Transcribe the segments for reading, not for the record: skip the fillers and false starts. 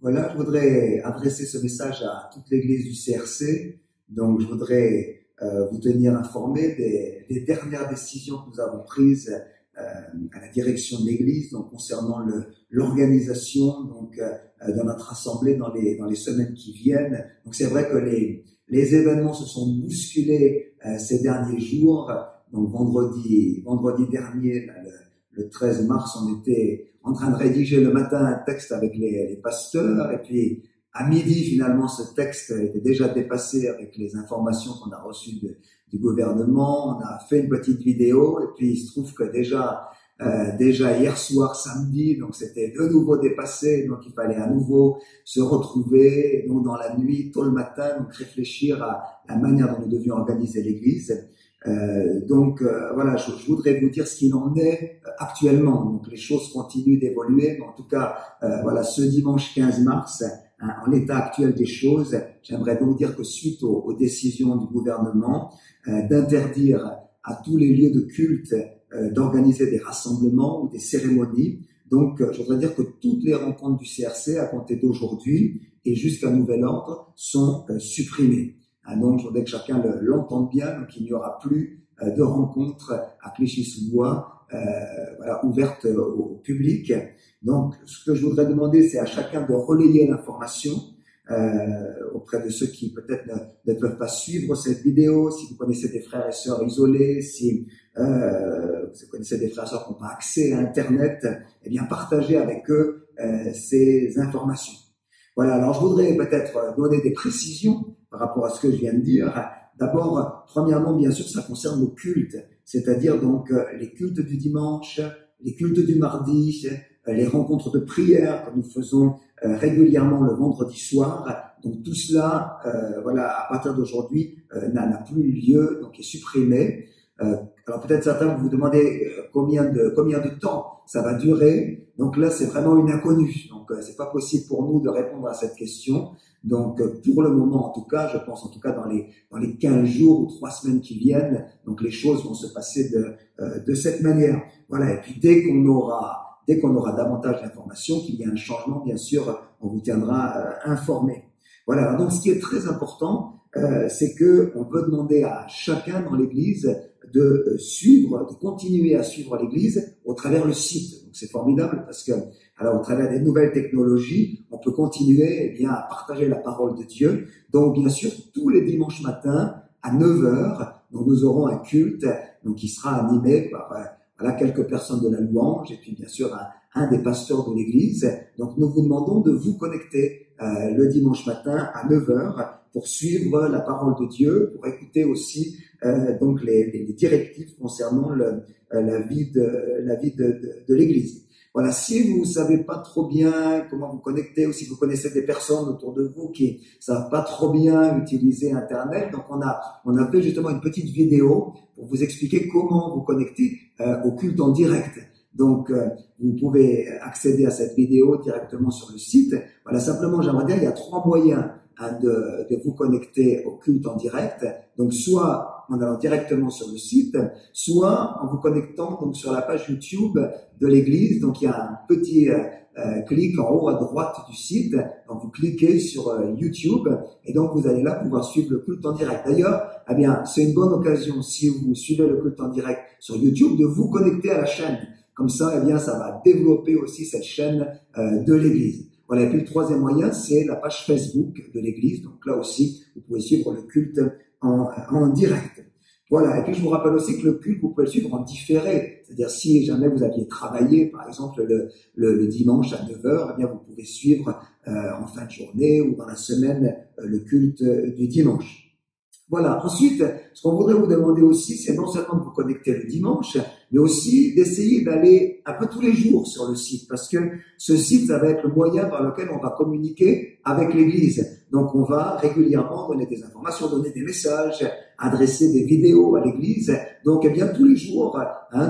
Voilà, je voudrais adresser ce message à toute l'Église du CRC. Donc, je voudrais vous tenir informé des dernières décisions que nous avons prises à la direction de l'Église, donc concernant l'organisation dans notre assemblée dans les semaines qui viennent. Donc, c'est vrai que les événements se sont bousculés ces derniers jours. Donc, vendredi dernier, là, le 13 mars, on était en train de rédiger le matin un texte avec les pasteurs, et puis à midi, finalement, ce texte était déjà dépassé avec les informations qu'on a reçues du gouvernement. On a fait une petite vidéo, et puis il se trouve que déjà hier soir, samedi, donc c'était de nouveau dépassé, donc il fallait à nouveau se retrouver, donc dans la nuit, tôt le matin, donc réfléchir à la manière dont nous devions organiser l'Église. Voilà, je voudrais vous dire ce qu'il en est actuellement. Donc les choses continuent d'évoluer, mais en tout cas, voilà, ce dimanche 15 mars, en l'état actuel des choses, j'aimerais donc dire que suite aux décisions du gouvernement d'interdire à tous les lieux de culte d'organiser des rassemblements ou des cérémonies, donc je voudrais dire que toutes les rencontres du CRC à compter d'aujourd'hui et jusqu'à nouvel ordre sont supprimées. Donc, je voudrais que chacun l'entende bien. Donc, il n'y aura plus de rencontres à Clichy-sous-Bois, voilà, ouvertes au public. Donc, ce que je voudrais demander, c'est à chacun de relayer l'information auprès de ceux qui peut-être ne peuvent pas suivre cette vidéo. Si vous connaissez des frères et sœurs isolés, si vous connaissez des frères et sœurs qui n'ont pas accès à Internet, eh bien, partagez avec eux ces informations. Voilà, alors je voudrais peut-être donner des précisions par rapport à ce que je viens de dire. D'abord, premièrement, bien sûr, ça concerne nos cultes, c'est-à-dire donc les cultes du dimanche, les cultes du mardi, les rencontres de prière que nous faisons régulièrement le vendredi soir. Donc tout cela, voilà, à partir d'aujourd'hui, n'a plus lieu, donc est supprimé. Alors peut-être certains vous demandez combien de temps ça va durer. Donc là, c'est vraiment une inconnue. Donc c'est pas possible pour nous de répondre à cette question. Donc pour le moment, en tout cas, je pense en tout cas dans les 15 jours ou 3 semaines qui viennent, donc les choses vont se passer de cette manière. Voilà. Et puis dès qu'on aura davantage d'informations, qu'il y a un changement, bien sûr, on vous tiendra informé. Voilà. Alors, donc ce qui est très important, c'est que on peut demander à chacun dans l'Église de continuer à suivre l'Église au travers le site. Donc c'est formidable parce que, alors au travers des nouvelles technologies, on peut continuer eh bien à partager la parole de Dieu. Donc bien sûr, tous les dimanches matins à 9 heures, donc nous aurons un culte donc qui sera animé par voilà, quelques personnes de la louange et puis bien sûr un des pasteurs de l'Église. Donc nous vous demandons de vous connecter le dimanche matin à 9 heures pour suivre la parole de Dieu, pour écouter aussi donc les directives concernant la vie de l'Église. Voilà, si vous savez pas trop bien comment vous connecter, ou si vous connaissez des personnes autour de vous qui savent pas trop bien utiliser Internet, donc on a fait justement une petite vidéo pour vous expliquer comment vous connecter au culte en direct. Donc, vous pouvez accéder à cette vidéo directement sur le site. Voilà, simplement, j'aimerais dire, il y a 3 moyens de vous connecter au culte en direct. Donc, soit en allant directement sur le site, soit en vous connectant donc sur la page YouTube de l'Église. Donc, il y a un petit clic en haut à droite du site. Donc, vous cliquez sur YouTube et donc vous allez là pouvoir suivre le culte en direct. D'ailleurs, eh bien, c'est une bonne occasion, si vous suivez le culte en direct sur YouTube, de vous connecter à la chaîne. Comme ça, eh bien, ça va développer aussi cette chaîne de l'Église. Voilà. Et puis le 3e moyen, c'est la page Facebook de l'Église. Donc là aussi, vous pouvez suivre le culte en direct. Voilà. Et puis je vous rappelle aussi que le culte, vous pouvez le suivre en différé. C'est-à-dire si jamais vous aviez travaillé, par exemple, le dimanche à 9 heures, eh bien, vous pouvez suivre en fin de journée ou dans la semaine le culte du dimanche. Voilà. Ensuite, ce qu'on voudrait vous demander aussi, c'est non seulement de vous connecter le dimanche, mais aussi d'essayer d'aller un peu tous les jours sur le site, parce que ce site, ça va être le moyen par lequel on va communiquer avec l'Église. Donc, on va régulièrement donner des informations, donner des messages, adresser des vidéos à l'Église. Donc, eh bien, tous les jours,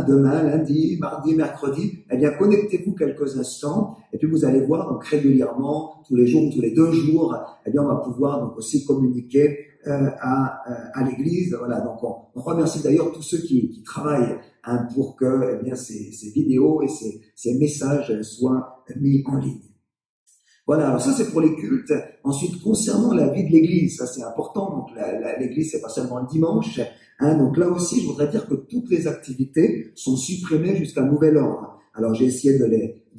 demain, lundi, mardi, mercredi, eh bien, connectez-vous quelques instants, et puis vous allez voir, donc, régulièrement, tous les jours, tous les 2 jours, eh bien, on va pouvoir donc aussi communiquer à l'Église. Voilà, donc on remercie d'ailleurs tous ceux qui travaillent pour que eh bien ces vidéos et ces messages soient mis en ligne. Voilà, alors ça c'est pour les cultes. Ensuite, concernant la vie de l'Église, ça c'est important. Donc l'Église, c'est pas seulement le dimanche. Donc là aussi, je voudrais dire que toutes les activités sont supprimées jusqu'à nouvel ordre. Alors j'ai essayé de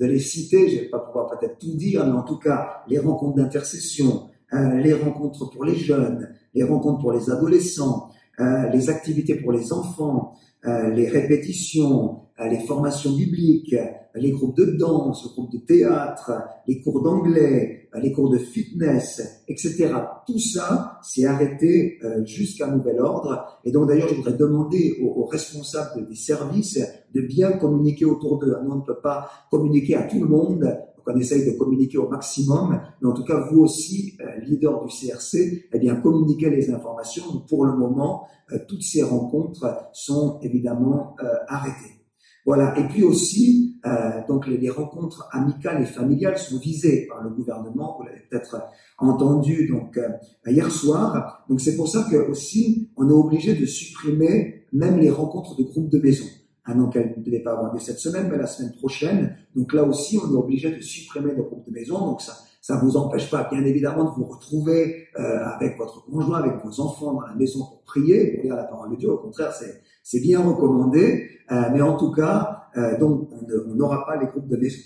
les citer, je vais pas pouvoir peut-être tout dire, mais en tout cas, les rencontres d'intercession, les rencontres pour les jeunes, les rencontres pour les adolescents, les activités pour les enfants, les répétitions, les formations bibliques, les groupes de danse, les groupes de théâtre, les cours d'anglais, les cours de fitness, etc. Tout ça s'est arrêté jusqu'à nouvel ordre. Et donc d'ailleurs, je voudrais demander aux responsables des services de bien communiquer autour d'eux. Nous, on ne peut pas communiquer à tout le monde. Donc on essaye de communiquer au maximum. Mais en tout cas, vous aussi, leader du CRC, eh bien, communiquez les informations. Donc, pour le moment, toutes ces rencontres sont évidemment arrêtées. Voilà. Et puis aussi, donc les rencontres amicales et familiales sont visées par le gouvernement. Vous l'avez peut-être entendu donc hier soir. Donc c'est pour ça que aussi on est obligé de supprimer même les rencontres de groupes de maison. Donc elles ne devaient pas avoir lieu cette semaine, mais la semaine prochaine. Donc là aussi, on est obligé de supprimer les groupes de maison. Donc ça vous empêche pas, bien évidemment, de vous retrouver avec votre conjoint, avec vos enfants dans la maison pour prier, pour lire la parole de Dieu. Au contraire, c'est bien recommandé. Mais en tout cas, donc on n'aura pas les groupes de maison.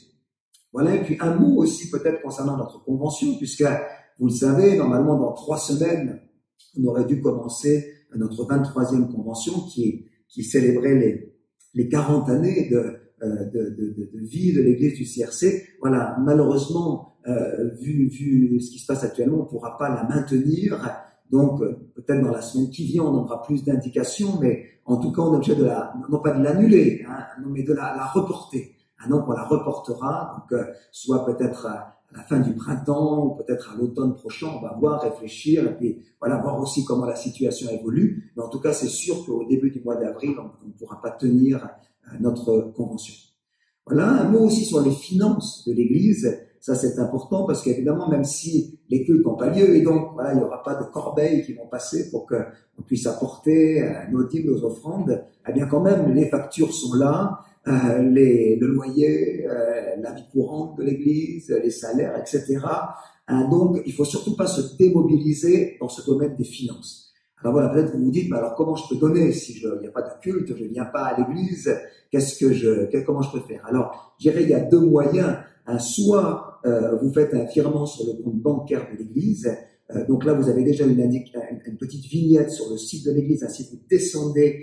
Voilà. Et puis un mot aussi peut-être concernant notre convention, puisque vous le savez, normalement dans 3 semaines, on aurait dû commencer notre 23e convention qui célébrait les 40 années de vie de l'Église du CRC. Voilà, malheureusement, vu ce qui se passe actuellement, on ne pourra pas la maintenir. Donc, peut-être dans la semaine qui vient, on aura plus d'indications, mais en tout cas, on est obligé non pas de l'annuler, mais de la reporter. Donc, on la reportera, donc soit peut-être à la fin du printemps, ou peut-être à l'automne prochain, on va voir, réfléchir, et puis voilà, voir aussi comment la situation évolue. Mais en tout cas, c'est sûr qu'au début du mois d'avril, on ne pourra pas tenir notre convention. Voilà, un mot aussi sur les finances de l'Église. Ça, c'est important parce qu'évidemment, même si les cultes n'ont pas lieu, et donc voilà, il n'y aura pas de corbeilles qui vont passer pour qu'on puisse apporter nos dîmes, nos offrandes, eh bien quand même, les factures sont là, le loyer, la vie courante de l'Église, les salaires, etc. Donc, il faut surtout pas se démobiliser dans ce domaine des finances. Alors voilà, peut-être vous vous dites, mais alors comment je peux donner si il n'y a pas de culte, je ne viens pas à l'Église, comment je peux faire? Alors, je dirais, il y a 2 moyens. Soit vous faites un virement sur le compte bancaire de l'Église. Donc là, vous avez déjà une petite vignette sur le site de l'Église. Ainsi, vous descendez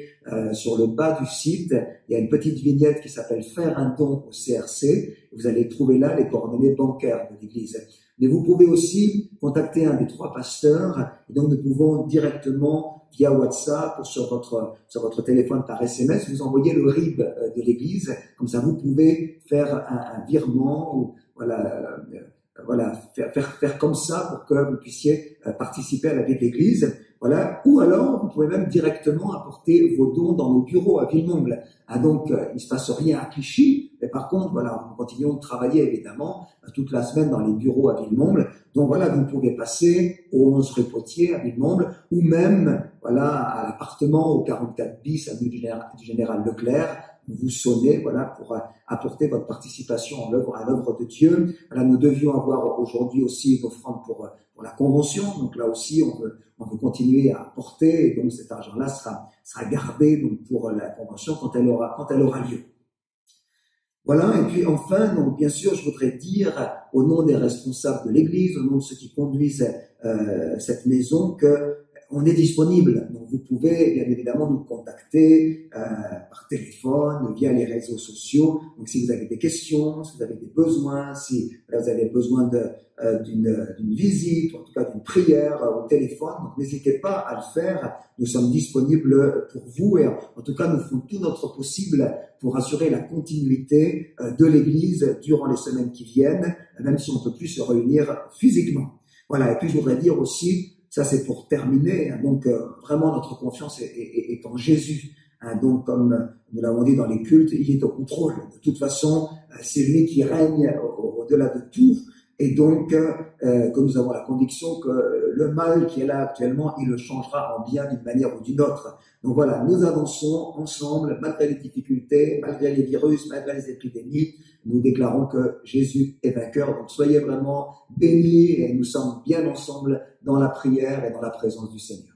sur le bas du site. Il y a une petite vignette qui s'appelle « Faire un don au CRC ». Vous allez trouver là les coordonnées bancaires de l'Église. Mais vous pouvez aussi contacter un des 3 pasteurs. Et donc, nous pouvons directement, via WhatsApp ou sur votre téléphone par SMS, vous envoyer le RIB de l'Église. Comme ça, vous pouvez faire un virement ou faire comme ça pour que vous puissiez participer à la vie de l'Église. Voilà. Ou alors, vous pouvez même directement apporter vos dons dans nos bureaux à Villemomble. Donc, il ne se passe rien à Clichy, mais par contre, voilà, nous continuons de travailler évidemment toute la semaine dans les bureaux à Villemomble. Donc voilà, vous pouvez passer au 11 rue Potier à Villemomble, ou même voilà à l'appartement au 44 bis avenue du Général Leclerc. Vous sonnez, voilà, pour apporter votre participation à l'œuvre de Dieu. Voilà, nous devions avoir aujourd'hui aussi une offrande pour la convention. Donc là aussi, on veut continuer à apporter, et donc cet argent-là sera gardé donc pour la convention quand elle aura lieu. Voilà, et puis enfin, donc bien sûr, je voudrais dire au nom des responsables de l'Église, au nom de ceux qui conduisent cette maison, que on est disponible. Donc vous pouvez bien évidemment nous contacter par téléphone, via les réseaux sociaux. Donc si vous avez des questions, si vous avez des besoins, si vous avez besoin d'une visite, ou en tout cas d'une prière au téléphone, donc n'hésitez pas à le faire. Nous sommes disponibles pour vous et en tout cas nous ferons tout notre possible pour assurer la continuité de l'Église durant les semaines qui viennent, même si on ne peut plus se réunir physiquement. Voilà, et puis je voudrais dire aussi, ça c'est pour terminer, donc vraiment notre confiance est en Jésus. Donc comme nous l'avons dit dans les cultes, il est au contrôle. De toute façon, c'est lui qui règne au-delà de tout. Et donc, que nous avons la conviction que le mal qui est là actuellement, il le changera en bien d'une manière ou d'une autre. Donc voilà, nous avançons ensemble, malgré les difficultés, malgré les virus, malgré les épidémies. Nous déclarons que Jésus est vainqueur. Donc soyez vraiment bénis et nous sommes bien ensemble dans la prière et dans la présence du Seigneur.